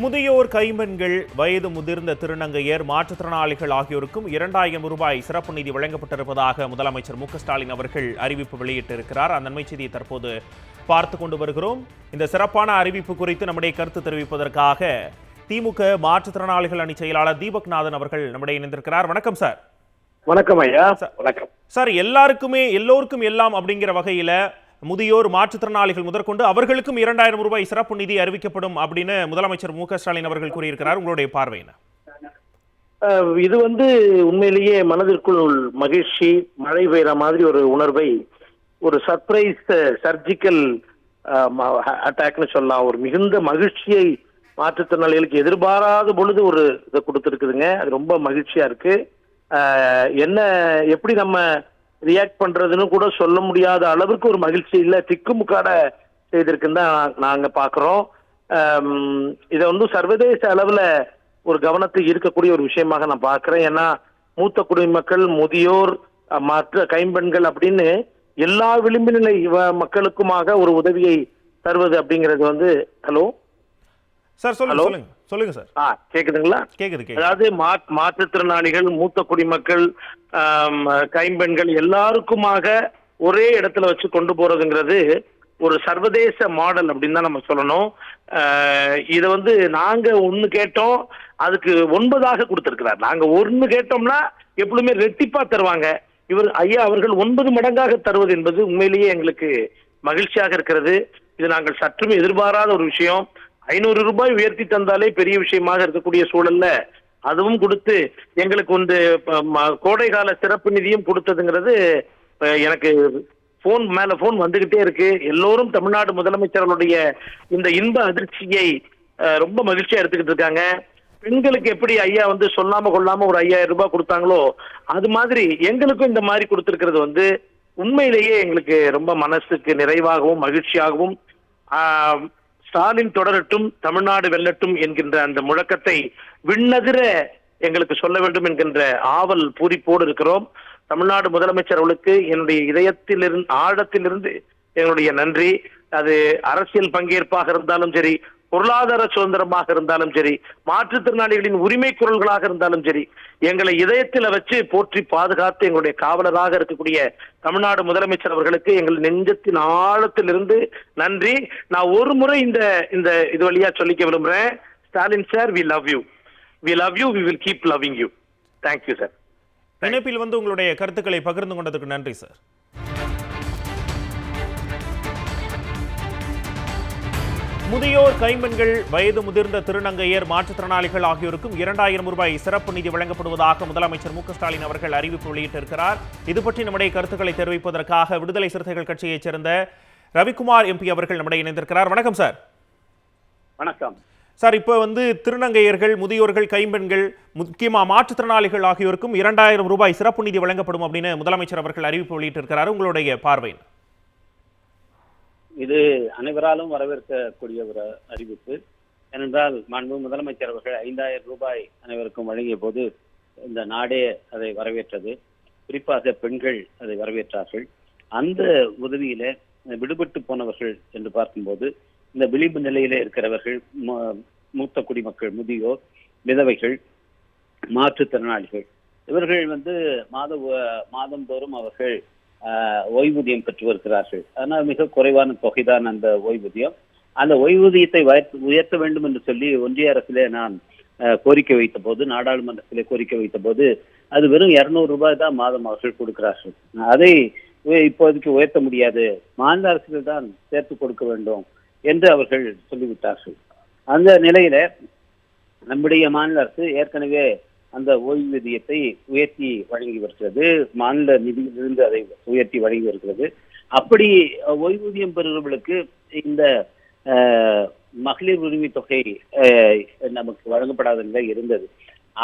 முதியோர் கைம்பெண்கள் வயது முதிர்ந்த திருநங்கையர் மாற்றுத்திறனாளிகள் ஆகியோருக்கும் 2000 ரூபாய் சிறப்பு நிதி வழங்கப்பட்டிருப்பதாக முதலமைச்சர் மு.க.ஸ்டாலின் அவர்கள் அறிவிப்பு வெளியிட்டிருக்கிறார். அந்த நன்மை செய்தியை தற்போது பார்த்து கொண்டு வருகிறோம். இந்த சிறப்பான அறிவிப்பு குறித்து நம்முடைய கருத்து தெரிவிப்பதற்காக திமுக மாற்றுத்திறனாளிகள் அணி செயலாளர் தீபக்நாதன் அவர்கள் நம்முடைய இணைந்திருக்கிறார். வணக்கம் சார். வணக்கம் ஐயா. வணக்கம் சார். எல்லோருக்கும் எல்லாம் அப்படிங்கிற வகையில முதியோர் மாற்றுத்திறனாளிகள் முதற்கொண்டு அவர்களுக்கும் 2000 ரூபாய் சிறப்பு நிதி அறிவிக்கப்படும் அப்படின்னு முதலமைச்சர் மு.க.ஸ்டாலின் அவர்கள் கூறியிருக்கிறார். உங்களுடைய பார்வை என்ன? இது உண்மையிலேயே மனதிற்குள் மகிழ்ச்சி, மழை பெய்கிற மாதிரி ஒரு உணர்வை, ஒரு சர்ப்ரைஸ் சர்ஜிக்கல் அட்டாக்னு சொல்லலாம். ஒரு மிகுந்த மகிழ்ச்சியை மாற்றுத்திறனாளிகளுக்கு எதிர்பாராத பொழுது ஒரு இதை கொடுத்துருக்குதுங்க. அது ரொம்ப மகிழ்ச்சியா இருக்கு. என்ன எப்படி நம்ம ரியாக்ட் பண்றதுன்னு கூட சொல்ல முடியாத அளவுக்கு ஒரு மகிழ்ச்சி இல்ல, திக்குமுக்காட செய்திருக்குன்னு தான் நாங்க பாக்குறோம். இதை சர்வதேச அளவுல ஒரு கவனத்துக்கு இருக்கக்கூடிய ஒரு விஷயமாக நான் பாக்குறேன். ஏன்னா மூத்த குடிமக்கள், முதியோர், மற்ற கைம்பெண்கள் அப்படின்னு எல்லா விளிம்பு நிலை மக்களுக்குமாக ஒரு உதவியை தருவது அப்படிங்கிறது ஹலோ சார் சொல்லுங்க சொல்லுங்க சார். கேக்குதுங்களா? கேக்குது. அதாவது மாற்றுத்திறனாளிகள், மூத்த குடிமக்கள், கைம்பெண்கள் எல்லாருக்குமாக ஒரே இடத்துல வச்சு கொண்டு போறதுங்கிறது ஒரு சர்வதேச மாடல் அப்படின்னு தான் நம்ம சொல்லணும். இதை நாங்க ஒண்ணு கேட்டோம், அதுக்கு 9 கொடுத்திருக்கிறார். நாங்க ஒண்ணு கேட்டோம்னா எப்பவுமே ரெட்டிப்பா தருவாங்க. ஐயா அவர்கள் 9 மடங்காக தருவது என்பது உண்மையிலேயே எங்களுக்கு மகிழ்ச்சியாக இருக்கிறது. இது நாங்கள் சற்றுமே எதிர்பாராத ஒரு விஷயம். 500 ரூபாய் உயர்த்தி தந்தாலே பெரிய விஷயமாக இருக்கக்கூடிய சூழல்ல அதுவும் கொடுத்து எங்களுக்கு கோடை கால சிறப்பு நிதியும் கொடுத்ததுங்கிறது எனக்கு போன் மேல போன் வந்துகிட்டே இருக்கு. எல்லோரும் தமிழ்நாடு முதலமைச்சர்களுடைய இந்த இன்ப அதிர்ச்சியை ரொம்ப மகிழ்ச்சியா எடுத்துக்கிட்டு இருக்காங்க. பெண்களுக்கு எப்படி ஐயா சொல்லாம கொள்ளாம ஒரு 5000 ரூபாய் கொடுத்தாங்களோ அது மாதிரி எங்களுக்கும் இந்த மாதிரி கொடுத்திருக்கிறது உண்மையிலேயே எங்களுக்கு ரொம்ப மனசுக்கு நிறைவாகவும் மகிழ்ச்சியாகவும், ஸ்டாலின் தொடரட்டும், தமிழ்நாடு வெல்லட்டும் என்கின்ற அந்த முழக்கத்தை விண்ணதிர எங்களுக்கு சொல்ல வேண்டும் என்கின்ற ஆவல் பூரிப்போடு இருக்கிறோம். தமிழ்நாடு முதலமைச்சர் அவர்களுக்கு என்னுடைய இதயத்திலிருந்து, ஆழத்திலிருந்து என்னுடைய நன்றி. அது அரசியல் பங்கேற்பாக இருந்தாலும் சரி, பொருளாதார சுதந்திரமாக இருந்தாலும் சரி, மாற்றுத்திறனாளிகளின் உரிமை குரல்களாக இருந்தாலும் சரி, எங்களை இதயத்தில் வச்சு போற்றி பாதுகாத்து எங்களுடைய காவலராக இருக்கக்கூடிய தமிழ்நாடு முதலமைச்சர் அவர்களுக்கு எங்கள் நெஞ்சத்தின் ஆழத்திலிருந்து நன்றி. நான் ஒரு முறை இந்த இது வழியா சொல்லிக்க விரும்புறேன். Stalin sir, we love you, we will keep loving you. Thank you sir. இணைப்பில் உங்களுடைய கருத்துக்களை பகிர்ந்து கொண்டதுக்கு நன்றி சார். முதியோர் கைம்பெண்கள் வயது முதிர்ந்த திருநங்கையர் மாற்றுத்திறனாளிகள் ஆகியோருக்கும் 2000 ரூபாய் சிறப்பு நிதி வழங்கப்படுவதாக முதலமைச்சர் மு.க.ஸ்டாலின் அவர்கள் அறிவிப்பு வெளியிட்டிருக்கிறார். இது பற்றி நம்முடைய கருத்துக்களை தெரிவிப்பதற்காக விடுதலை சிறுத்தைகள் கட்சியைச் சேர்ந்த ரவிக்குமார் எம்பி அவர்கள் நம்முடைய இணைந்திருக்கிறார். வணக்கம் சார். வணக்கம் சார். இப்போ திருநங்கையர்கள், முதியோர்கள், கைம்பெண்கள், முக்கியமாக மாற்றுத்திறனாளிகள் ஆகியோருக்கும் 2000 ரூபாய் சிறப்பு நிதி வழங்கப்படும் அப்படின்னு முதலமைச்சர் அவர்கள் அறிவிப்பு வெளியிட்டிருக்கிறார். உங்களுடைய பார்வை? இது அனைவராலும் வரவேற்கக்கூடிய ஒரு அறிவிப்பு. ஏனென்றால் மாண்பு முதலமைச்சர் அவர்கள் 5000 ரூபாய் அனைவருக்கும் வழங்கிய போது இந்த நாடே அதை வரவேற்றது. குறிப்பாக பெண்கள் அதை வரவேற்றார்கள். அந்த உதவியில விடுபட்டு போனவர்கள் என்று பார்க்கும்போது இந்த விளிம்பு நிலையில இருக்கிறவர்கள், மூத்த குடிமக்கள், முதியோர், விதவைகள், மாற்றுத்திறனாளிகள், இவர்கள் மாதந்தோறும் அவர்கள் ஓய்வூதியம் பெற்று வருகிறார்கள். ஆனால் மிக குறைவான தொகைதான் அந்த ஓய்வூதியம். அந்த ஓய்வூதியத்தை உயர்த்த வேண்டும் என்று சொல்லி ஒன்றிய அரசிலே நான் கோரிக்கை வைத்த போது, நாடாளுமன்றத்திலே கோரிக்கை வைத்த போது அது வெறும் 200 ரூபாய் தான் மாதம் அவர்கள் கொடுக்கிறார்கள். அதை இப்போதைக்கு உயர்த்த முடியாது, மாநில அரசுகள் தான் சேர்த்து கொடுக்க வேண்டும் என்று அவர்கள் சொல்லிவிட்டார்கள். அந்த நிலையில நம்முடைய மாநில அரசு ஏற்கனவே அந்த ஓய்வூதியத்தை உயர்த்தி வழங்கி வருகிறது. மாநில நிதியிலிருந்து அதை உயர்த்தி வழங்கி வருகிறது. அப்படி ஓய்வூதியம் பெறுபவர்களுக்கு இந்த மகளிர் உரிமை தொகை நமக்கு வழங்கப்படாத நிலை இருந்தது.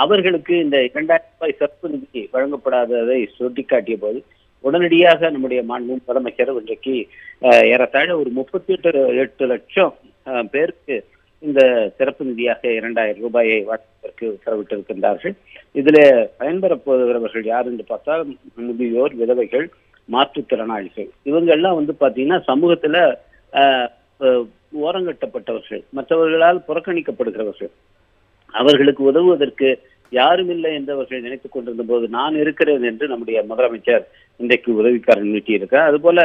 அவர்களுக்கு இந்த 2000 ரூபாய் சிறப்பு நிதி வழங்கப்படாததை சுட்டிக்காட்டிய போது உடனடியாக நம்முடைய மாண்பு முதலமைச்சர் இன்றைக்கு ஏறத்தாழ ஒரு 38 லட்சம் பேருக்கு இந்த சிறப்பு நிதியாக 2000 ரூபாயை வழங்குவதற்கு உத்தரவிட்டிருக்கின்றார்கள். இதுல பயன்பெறப் போகிறவர்கள் யார் என்று பார்த்தால் முதியோர், விதவைகள், மாற்றுத்திறனாளிகள். இவங்க எல்லாம் பாத்தீங்கன்னா சமூகத்துல ஓரங்கட்டப்பட்டவர்கள், மற்றவர்களால் புறக்கணிக்கப்படுகிறவர்கள், அவர்களுக்கு உதவுவதற்கு யாரும் இல்லை என்று அவர்கள் நினைத்துக் கொண்டிருந்த போது நான் இருக்கிறேன் என்று நம்முடைய முதலமைச்சர் இன்றைக்கு உதவிக்காரன் நீட்டியிருக்கார். அதுபோல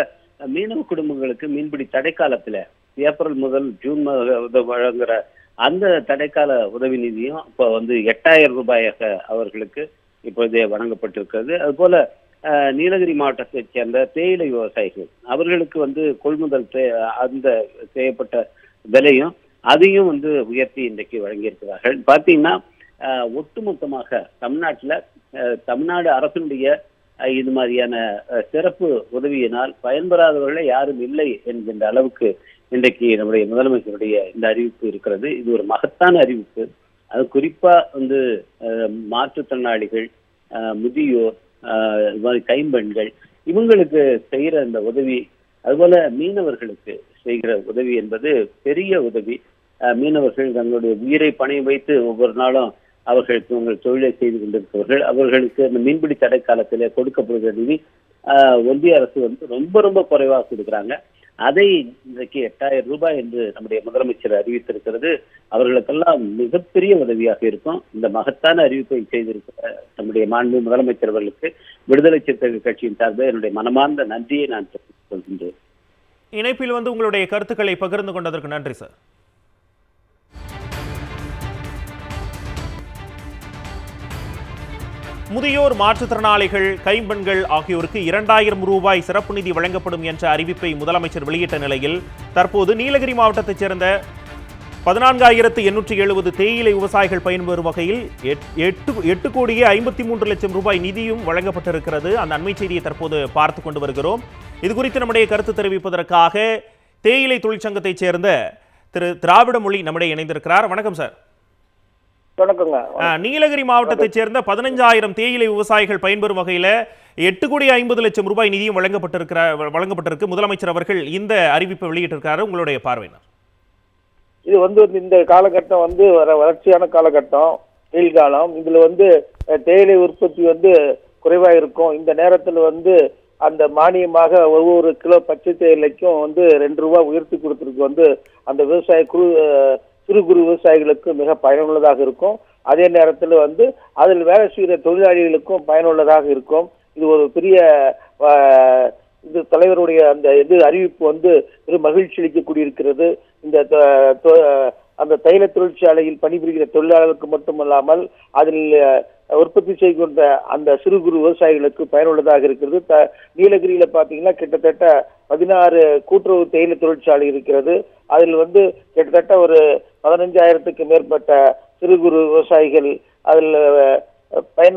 மீனவ குடும்பங்களுக்கு மீன்பிடி தடைக்காலத்துல ஏப்ரல் முதல் ஜூன் வழங்குற அந்த தடைக்கால உதவி நிதியும் இப்போ 8,000 ரூபாயாக அவர்களுக்கு இப்போதே வழங்கப்பட்டிருக்கிறது. அதுபோல நீலகிரி மாவட்டத்தைச் சேர்ந்த தேயிலை விவசாயிகள் அவர்களுக்கு கொள்முதல் அந்த செய்யப்பட்ட விலையும் அதையும் உயர்த்தி இன்றைக்கு வழங்கியிருக்கிறார்கள். பார்த்தீங்கன்னா ஒட்டுமொத்தமாக தமிழ்நாடு அரசினுடைய இது மாதிரியான சிறப்பு உதவியினால் பயன்பெறாதவர்களே யாரும் இல்லை என்கின்ற அளவுக்கு இன்றைக்கு நம்முடைய முதலமைச்சருடைய இந்த அறிவிப்பு இருக்கிறது. இது ஒரு மகத்தான அறிவிப்பு. அது குறிப்பா மாற்றுத்திறனாளிகள், முதியோர், கைம்பெண்கள் இவங்களுக்கு செய்கிற இந்த உதவி, அதுபோல மீனவர்களுக்கு செய்கிற உதவி என்பது பெரிய உதவி. மீனவர்கள் தங்களுடைய உயிரை பணையம் வைத்து ஒவ்வொரு நாளும் அவர்களுக்கு உங்கள் தொழிலை செய்து கொண்டிருப்பவர்கள், அவர்களுக்கு அந்த மீன்பிடி தடை காலத்திலே கொடுக்கப்படுகிற நிதி ஒன்றிய அரசு ரொம்ப ரொம்ப குறைவாக கொடுக்குறாங்க. அதை இன்றைக்கு 8,000 ரூபாய் என்று நம்முடைய முதலமைச்சர் அறிவித்திருக்கிறது. அவர்களுக்கெல்லாம் மிகப்பெரிய உதவியாக இருக்கும். இந்த மகத்தான அறிவிப்பை செய்திருக்கிற நம்முடைய மாண்பு முதலமைச்சர் அவர்களுக்கு விடுதலை சிறுத்தைகள் கட்சியின் சார்பில் என்னுடைய மனமார்ந்த நன்றியை நான் தெரிவித்துக் கொள்கின்றேன். இணைப்பில் உங்களுடைய கருத்துக்களை பகிர்ந்து கொண்டதற்கு நன்றி சார். முதியோர், மாற்றுத்திறனாளிகள், கைம்பெண்கள் ஆகியோருக்கு 2,000 ரூபாய் சிறப்பு நிதி வழங்கப்படும் என்ற அறிவிப்பை முதலமைச்சர் வெளியிட்ட நிலையில் தற்போது நீலகிரி மாவட்டத்தைச் சேர்ந்த 14,870 தேயிலை விவசாயிகள் பயன்பெறும் வகையில் 8,53,00,000 ரூபாய் நிதியும் வழங்கப்பட்டிருக்கிறது. அந்த அண்மை செய்தியை தற்போது பார்த்து கொண்டு வருகிறோம். இது குறித்து நம்முடைய கருத்து தெரிவிப்பதற்காக தேயிலை தொழிற்சங்கத்தைச் சேர்ந்த திரு திராவிடமொழி நம்முடைய இணைந்திருக்கிறார். வணக்கம் சார். வணக்கங்க. நீலகிரி மாவட்டத்தைச் சேர்ந்த 15,000 தேயிலை விவசாயிகள் பயன்பெறும் வகையில் 8,50,00,000 ரூபாய் நிதியும் வழங்கப்பட்டிருக்கு. முதலமைச்சர் அவர்கள் இந்த அறிவிப்பை வெளியிட்டிருக்கிறார். உங்களுடைய பார்வை என்ன? இது இந்த காலகட்டம் வறட்சியான காலகட்டம், வெயில் காலம். இதுல தேயிலை உற்பத்தி குறைவா இருக்கும். இந்த நேரத்துல அந்த மானியமாக ஒவ்வொரு கிலோ பச்சை தேயிலைக்கும் 2 ரூபாய் உயர்த்தி கொடுத்திருக்கு. அந்த சிறு குறு விவசாயிகளுக்கு மிக பயனுள்ளதாக இருக்கும். அதே நேரத்தில் அதில் வேலை செய்கிற தொழிலாளிகளுக்கும் பயனுள்ளதாக இருக்கும். இது ஒரு பெரிய இது தலைவருடைய அந்த அறிவிப்பு பெரும் மகிழ்ச்சி அளிக்கக்கூடியிருக்கிறது. அந்த தைல தொழிற்சாலையில் பணிபுரிகிற தொழிலாளர்களுக்கு மட்டுமல்லாமல் அதில் உற்பத்தி செய்கின்ற அந்த சிறு குறு விவசாயிகளுக்கு பயனுள்ளதாக இருக்கிறது. நீலகிரியில பாத்தீங்கன்னா கிட்டத்தட்ட 16 கூட்டுறவு தேயிலை தொழிற்சாலை இருக்கிறது. அதில் கிட்டத்தட்ட ஒரு 15,000க்கு மேற்பட்ட சிறு குறு விவசாயிகள் அதில்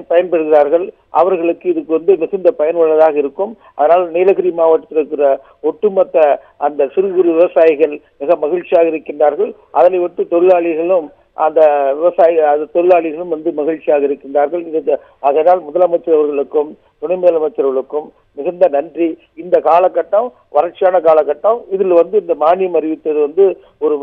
பயன்பெறுகிறார்கள். அவர்களுக்கு இதுக்கு மிகுந்த பயனுள்ளதாக இருக்கும். அதனால் நீலகிரி மாவட்டத்தில் இருக்கிற ஒட்டுமொத்த அந்த சிறு குறு விவசாயிகள் மிக மகிழ்ச்சியாக இருக்கின்றார்கள். அதனை விட்டு தொழிலாளிகளும் தொழிலாளிகளும் மகிழ்ச்சியாக இருக்கின்றார்கள். அதனால் முதலமைச்சர் அவர்களுக்கும் துணை முதலமைச்சர்களுக்கும் மிகுந்த நன்றி. இந்த காலகட்டம் வறட்சியான காலகட்டம். இதில் இந்த மானியம் அறிவித்தது ஒரு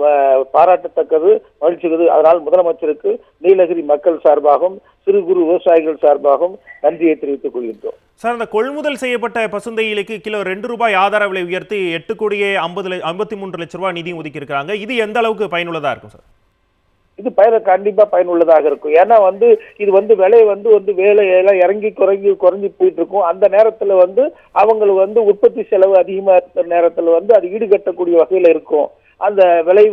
பாராட்டத்தக்கது, மகிழ்ச்சிக்குது. அதனால் முதலமைச்சருக்கு நீலகிரி மக்கள் சார்பாகவும் சிறு குறு விவசாயிகள் சார்பாகவும் நன்றியை தெரிவித்துக் கொள்கின்றோம். சார், அந்த கொள்முதல் செய்யப்பட்ட பசுந்தையிலுக்கு கிலோ 2 ரூபாய் ஆதார விலை உயர்த்தி 8,53,00,000 ரூபாய் நிதி ஒதுக்கி இருக்காங்க. இது எந்த அளவுக்கு பயனுள்ளதா இருக்கும் சார்? இது கண்டிப்பா பயனுள்ளதாக இருக்கும். ஏன்னா இது விலை வேலையெல்லாம் இறங்கி குறைஞ்சி போயிட்டு இருக்கும். அந்த நேரத்துல அவங்களுக்கு உற்பத்தி செலவு அதிகமா இருக்கிற நேரத்துல அது ஈடுகட்டக்கூடிய வகையில இருக்கும். அந்த விலை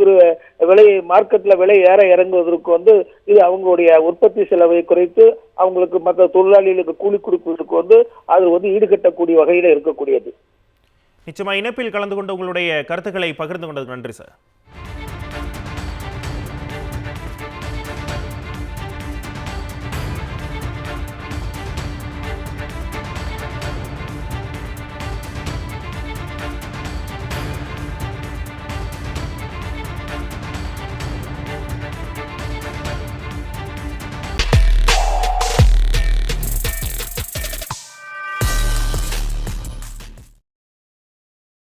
மார்க்கெட்ல விலை இறங்குவதற்கு இது அவங்களுடைய உற்பத்தி செலவை குறைத்து அவங்களுக்கு மற்ற தொழிலாளிகளுக்கு கூலி கொடுப்பதற்கு அது ஈடுகட்டக்கூடிய வகையில இருக்கக்கூடியது. நிச்சயமா இணைப்பில் கலந்து கொண்டு உங்களுடைய கருத்துக்களை பகிர்ந்து கொண்டதுக்கு நன்றி சார்.